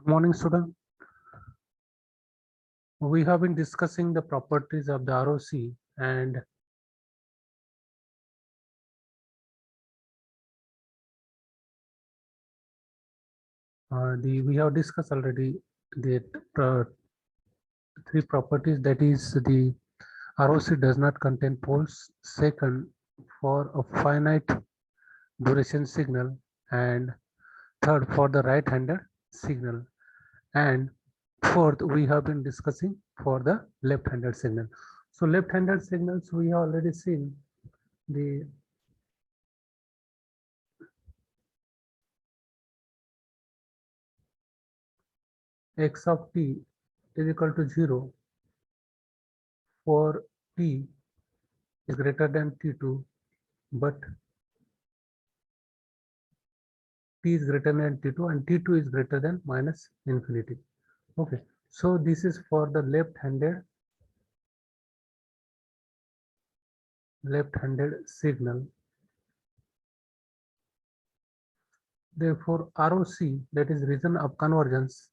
Morning, student. We have been discussing the properties of the ROC and we have discussed already the three properties, that is the ROC does not contain poles, second for a finite duration signal, and third for the right-handed signal, and fourth we have been discussing for the left-handed signal. So left-handed signals we have already seen the x of t is equal to 0 for t is greater than t2, but t is greater than t2 and t2 is greater than minus infinity. Okay, so this is for the left-handed signal. Therefore, ROC, that is region of convergence,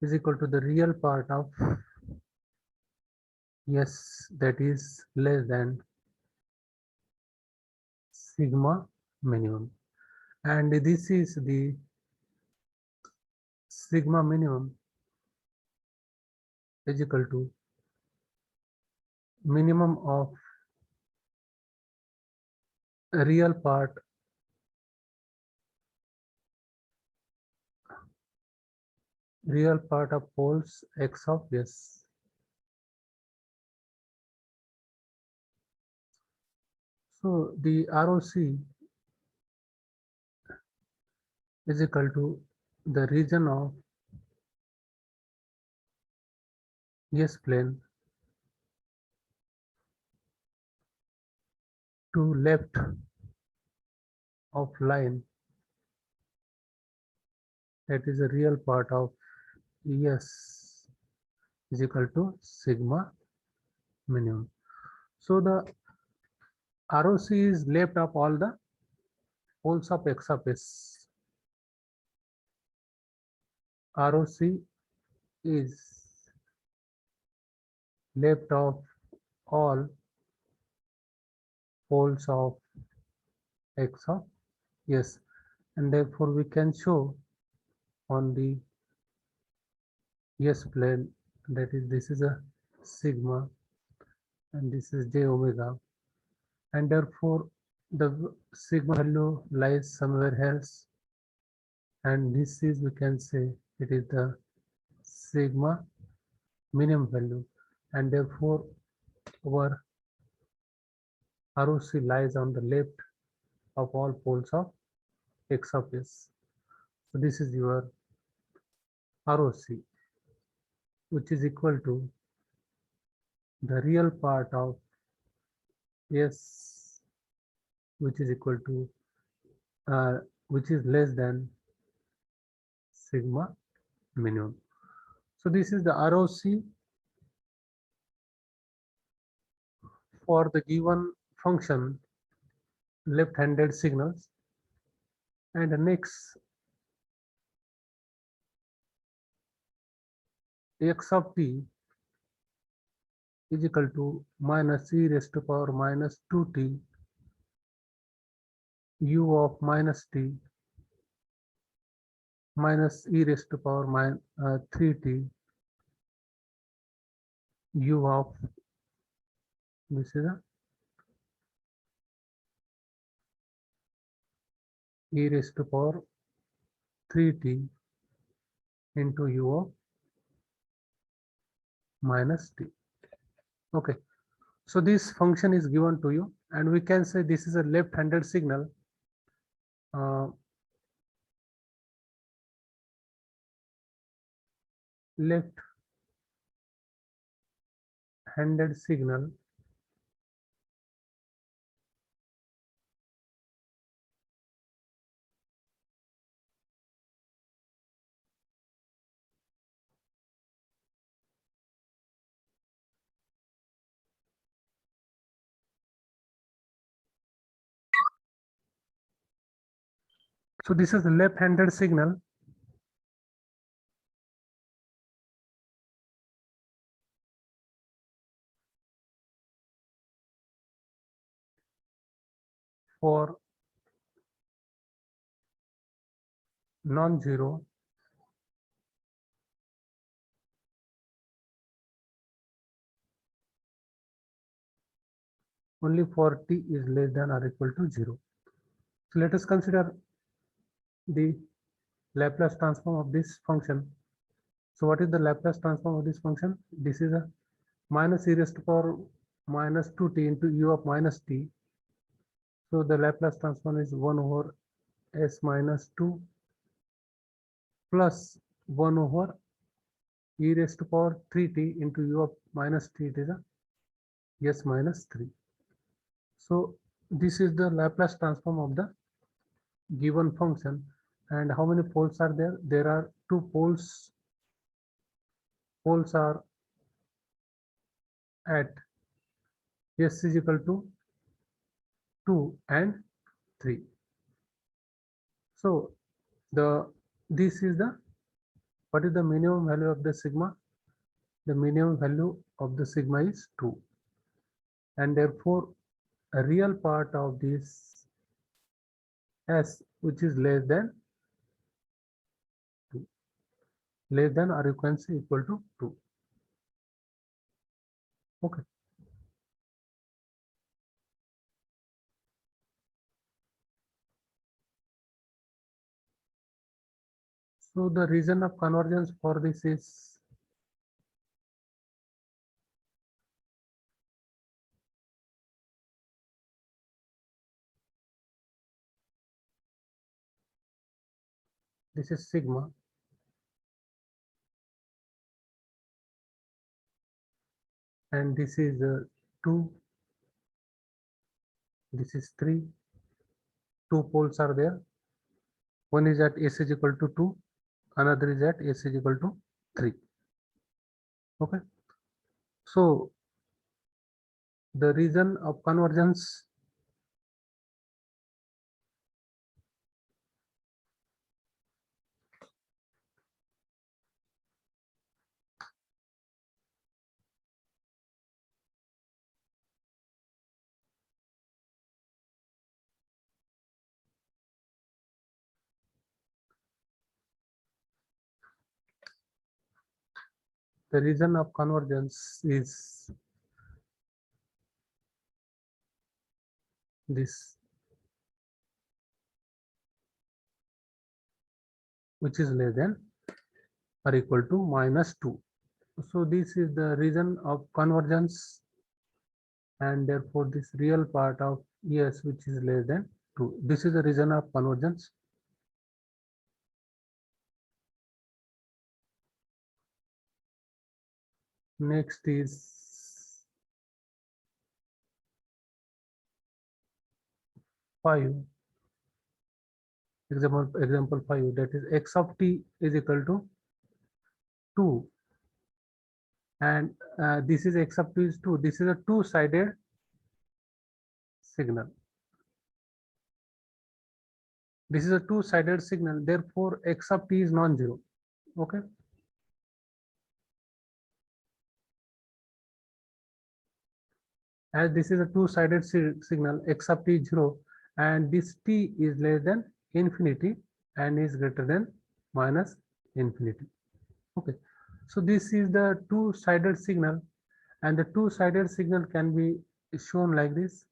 is equal to the real part of S, that is less than sigma minimum, and this is the sigma minimum is equal to minimum of real part of poles x of S. So the ROC is equal to the region of S plane to left of line, that is a real part of S is equal to sigma minimum. So the ROC is left of all the poles of x of S. ROC is left of all poles of x of S, and therefore we can show on the S plane, that is this is a sigma and this is j omega, and therefore the sigma value lies somewhere else, and this is, we can say, it is the sigma minimum value, and therefore our ROC lies on the left of all poles of x of S. So this is your ROC, which is equal to the real part of S, which is equal to which is less than sigma minimum. So this is the ROC for the given function left-handed signals. And next, x of t is equal to minus e raised to power minus 2t u of minus t minus e raised to power 3t u of, this is a e raised to power 3t into u of minus t. Okay, so this function is given to you, and we can say this is a left-handed signal. Left-handed signal so this is a left-handed signal for non-zero only for t is less than or equal to 0. So let us consider the Laplace transform of this function. So what is the Laplace transform of this function? This is a minus e raised to power minus 2t into u of minus t. So the Laplace transform is 1 over s minus 2 plus 1 over e raised to power 3t into u of minus t. It is a s minus 3. So this is the Laplace transform of the given function. And how many poles are there? There are 2 poles. Poles are at s is equal to 2 and 3. So this is the what is the minimum value of the sigma? The minimum value of the sigma is 2, and therefore a real part of this s, which is less than 2, less than or you can say equal to 2. Okay. So the reason of convergence for this is this is sigma, and this is 2, this is 3. 2 poles are there. One is at s is equal to 2, another is at s is equal to 3. Okay. So the reason of convergence is this, which is less than or equal to minus 2. So this is the reason of convergence, and therefore this real part of s, which is less than 2. This is the reason of convergence. Next is 5. Example 5, that is x of t is equal to 2, and this is x of t is 2. This is a two-sided signal. This is a two-sided signal, therefore x of t is non-zero. Okay. As this is a two-sided signal, x of t is 0, and this t is less than infinity and is greater than minus infinity. Okay. So this is the two-sided signal, and the two-sided signal can be shown like this.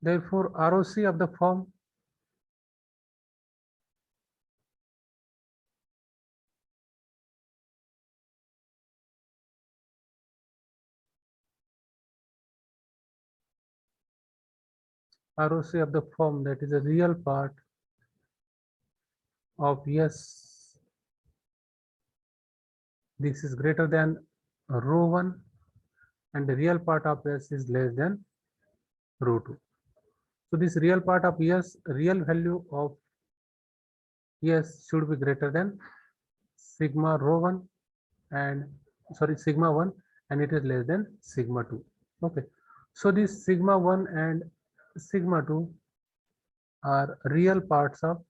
Therefore, ROC of the form that is a real part of s, this is greater than rho 1, and the real part of s is less than rho 2. So this real part of s, real value of s should be greater than sigma rho 1 and sorry, sigma 1, and it is less than sigma 2. Okay, so this sigma 1 and sigma 2 are real parts of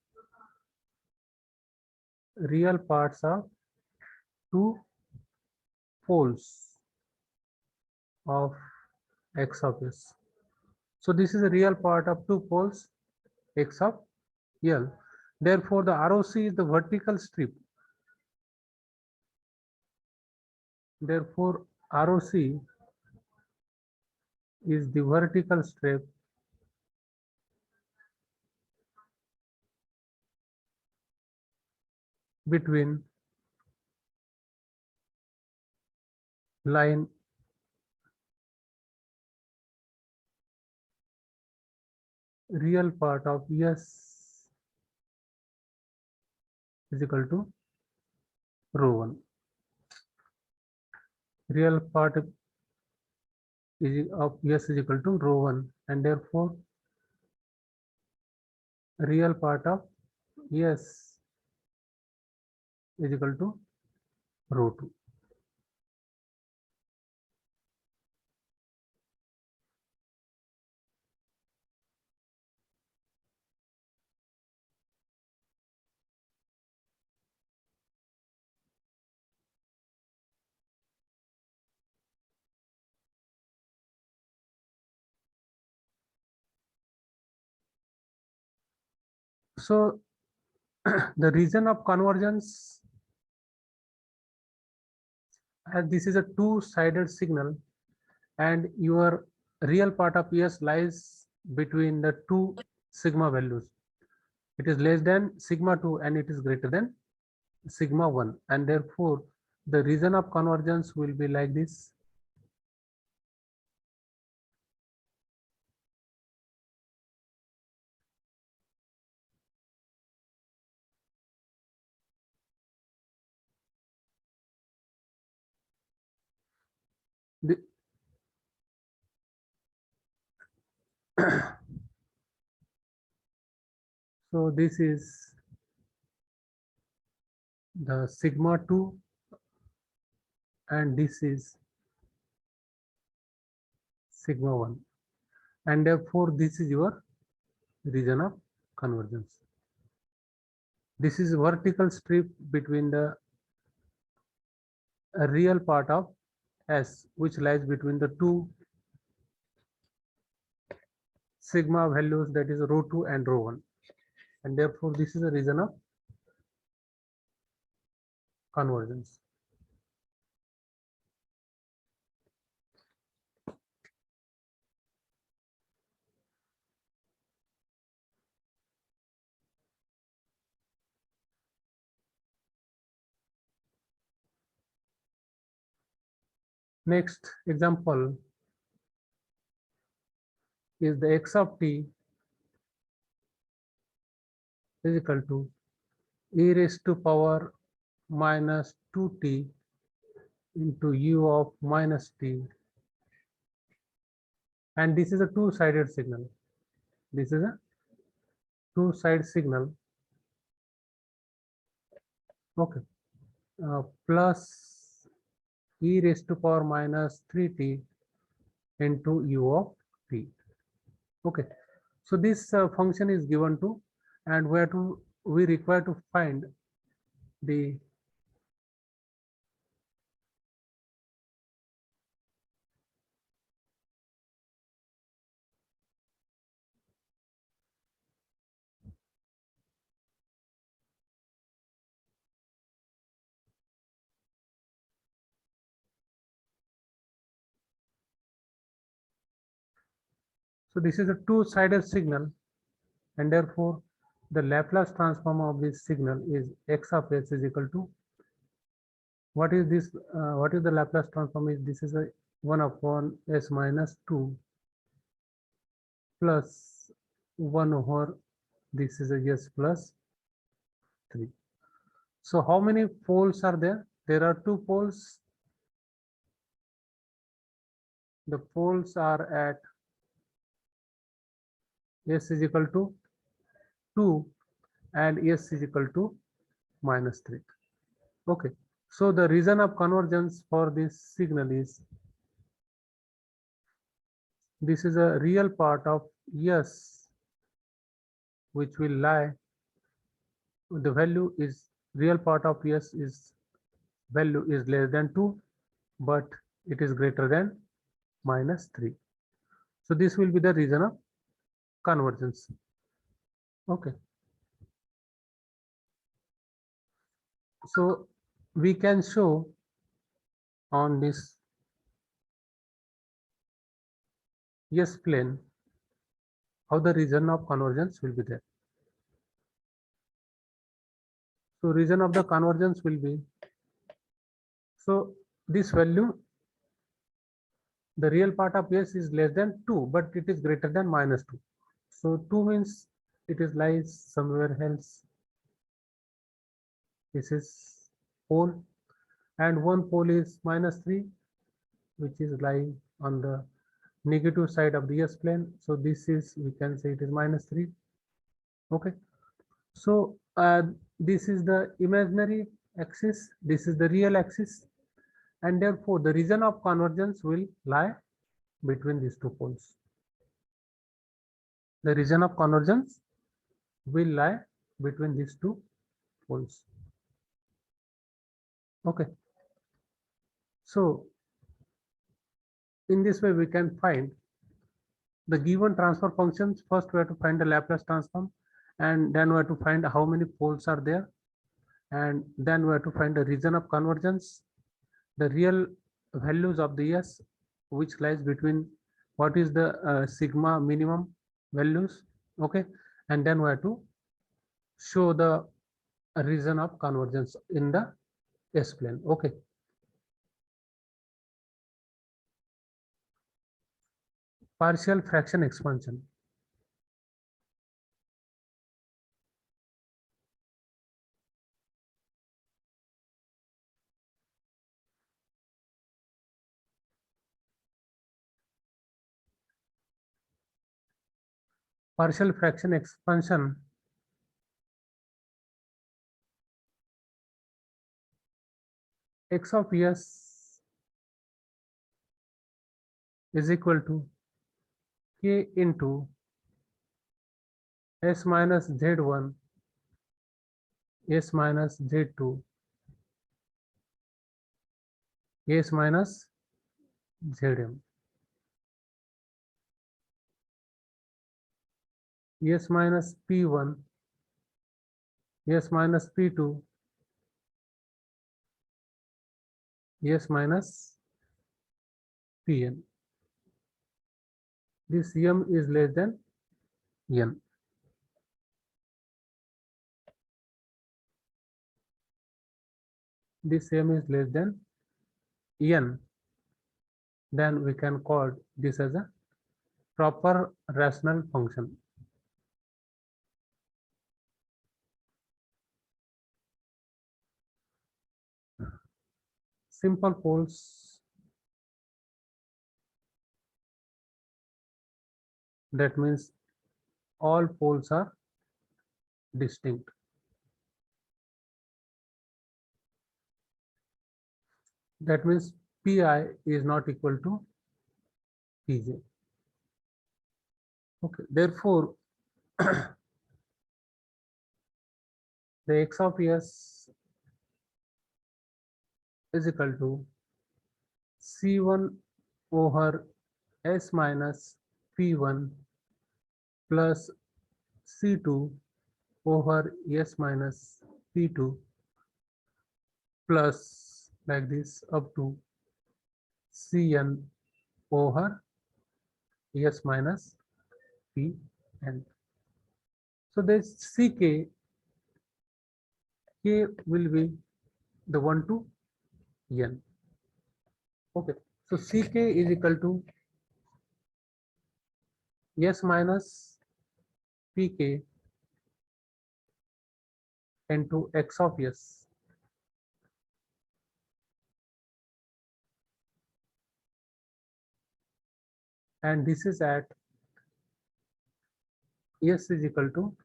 two poles of x of s. So this is a real part of two poles x of L. Therefore, the ROC is the vertical strip. Therefore, ROC is the vertical strip between line real part of S is equal to rho 1. Real part is of S is equal to rho 1, and therefore real part of S is equal to rho 2. So the region of convergence, as this is a two-sided signal, and your real part of S lies between the two sigma values. It is less than sigma 2 and it is greater than sigma 1, and therefore the region of convergence will be like this. The, so this is the sigma 2 and this is sigma 1, and therefore this is your region of convergence. This is vertical strip between the real part of S, which lies between the two sigma values, that is rho 2 and rho 1, and therefore this is a region of convergence. Next example is the x of t is equal to e raised to power minus 2t into u of minus t, and this is a two-sided signal. This is a two-side signal. Okay, plus e raised to power minus 3t into u of t. Okay, so this function is given to, and we require to find the so this is a two-sided signal, and therefore the Laplace transform of this signal is x of s is equal to, what is this, what is the Laplace transform is, this is a 1 upon s minus 2 plus 1 over this is a s plus 3. So how many poles are there? There are two poles. The poles are at s is equal to 2 and s is equal to minus 3. Okay, So the reason of convergence for this signal is this is a real part of S, which will lie, the value is real part of S is value is less than 2, but it is greater than -3. So this will be the reason of convergence. Okay. So we can show on this S plane how the region of convergence will be there. So region of the convergence will be, so this value, the real part of S is less than 2, but it is greater than -2. So 2 means it is lies somewhere else. This is pole, and one pole is -3, which is lying on the negative side of the S plane. So this is, we can say it is -3. Okay. So this is the imaginary axis, this is the real axis, and therefore the region of convergence will lie between these two poles. The region of convergence will lie between these two poles. Okay. So in this way we can find the given transfer functions. First we have to find the Laplace transform, and then we have to find how many poles are there, and then we have to find the region of convergence, the real values of the S, which lies between what is the sigma minimum values. Okay, and then we have to show the region of convergence in the S plane. Okay. Partial fraction expansion. Partial fraction expansion x of S is equal to k into S minus Z1, S minus Z2, S minus Zm. S minus P1, S minus P2, S minus Pn. This m is less than n. This m is less than n. Then we can call this as a proper rational function. Simple poles, that means all poles are distinct. That means Pi is not equal to Pj. Okay, therefore the x of S is equal to C1 over S minus P1 plus C2 over S minus P2 plus like this up to Cn over S minus Pn. So this Ck, K will be the 1 to n. Okay, so Ck is equal to S minus Pk into x of S. And this is at S is equal to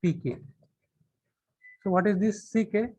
Pk. So what is this Ck?